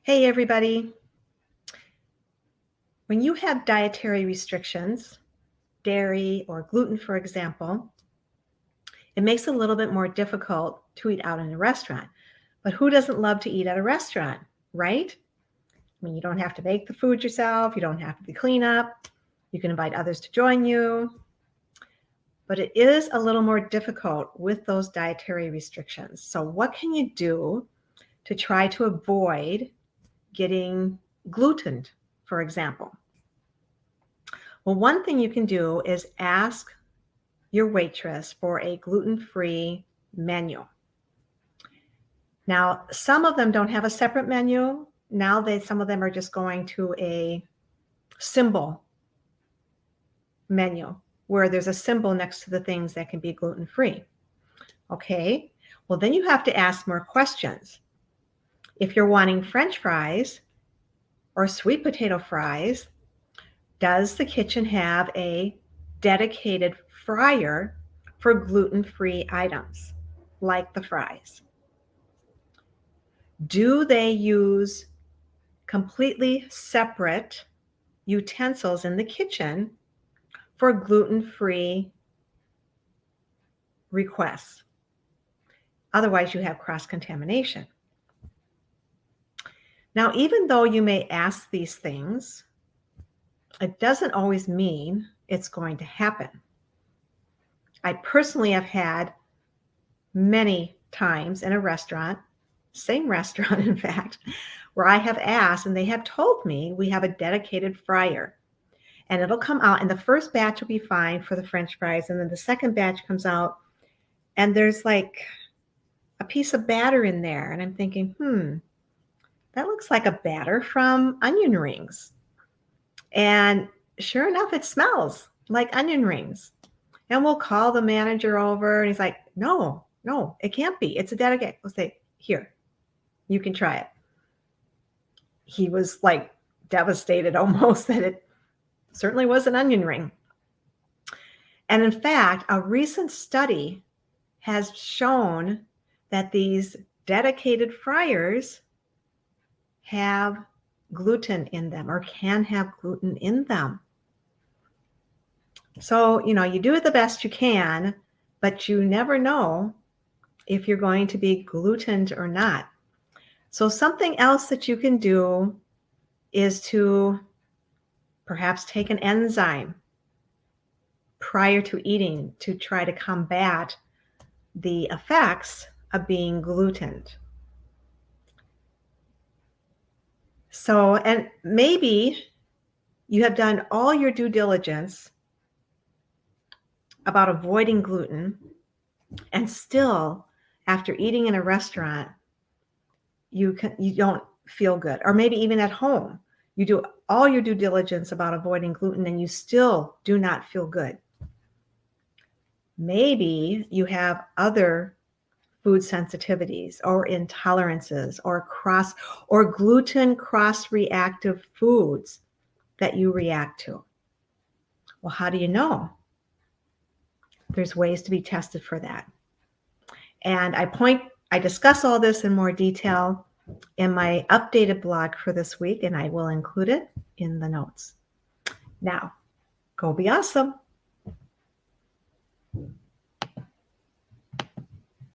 Hey, everybody. When you have dietary restrictions, dairy or gluten, for example, it makes it a little bit more difficult to eat out in a restaurant. But who doesn't love to eat at a restaurant, right? I mean, you don't have to make the food yourself. You don't have to clean up. You can invite others to join you. But it is a little more difficult with those dietary restrictions. So what can you do to try to avoid getting glutened, for example? Well, one thing you can do is ask your waitress for a gluten-free menu. Now, some of them don't have a separate menu. Now some of them are just going to a symbol menu where there's a symbol next to the things that can be gluten-free. Okay, well, then you have to ask more questions. If you're wanting French fries or sweet potato fries, does the kitchen have a dedicated fryer for gluten-free items like the fries? Do they use completely separate utensils in the kitchen for gluten-free requests? Otherwise, you have cross-contamination. Now, even though you may ask these things, it doesn't always mean it's going to happen. I personally have had many times in a restaurant, same restaurant in fact, where I have asked and they have told me we have a dedicated fryer and it'll come out and the first batch will be fine for the French fries and then the second batch comes out and there's like a piece of batter in there and I'm thinking, that looks like a batter from onion rings. And sure enough, it smells like onion rings. And we'll call the manager over and he's like, no, it can't be. It's a dedicated. We'll say, here, you can try it. He was like devastated almost that it certainly was an onion ring. And in fact, a recent study has shown that these dedicated fryers have gluten in them or can have gluten in them. So, you do it the best you can, but you never know if you're going to be glutened or not. So something else that you can do is to perhaps take an enzyme prior to eating to try to combat the effects of being glutened. So, and maybe you have done all your due diligence about avoiding gluten, and still, after eating in a restaurant, you don't feel good. Or maybe even at home, you do all your due diligence about avoiding gluten and you still do not feel good. Maybe you have other food sensitivities or intolerances or gluten cross-reactive foods that you react to. Well, how do you know? There's ways to be tested for that. And I discuss all this in more detail in my updated blog for this week, and I will include it in the notes. Now, go be awesome.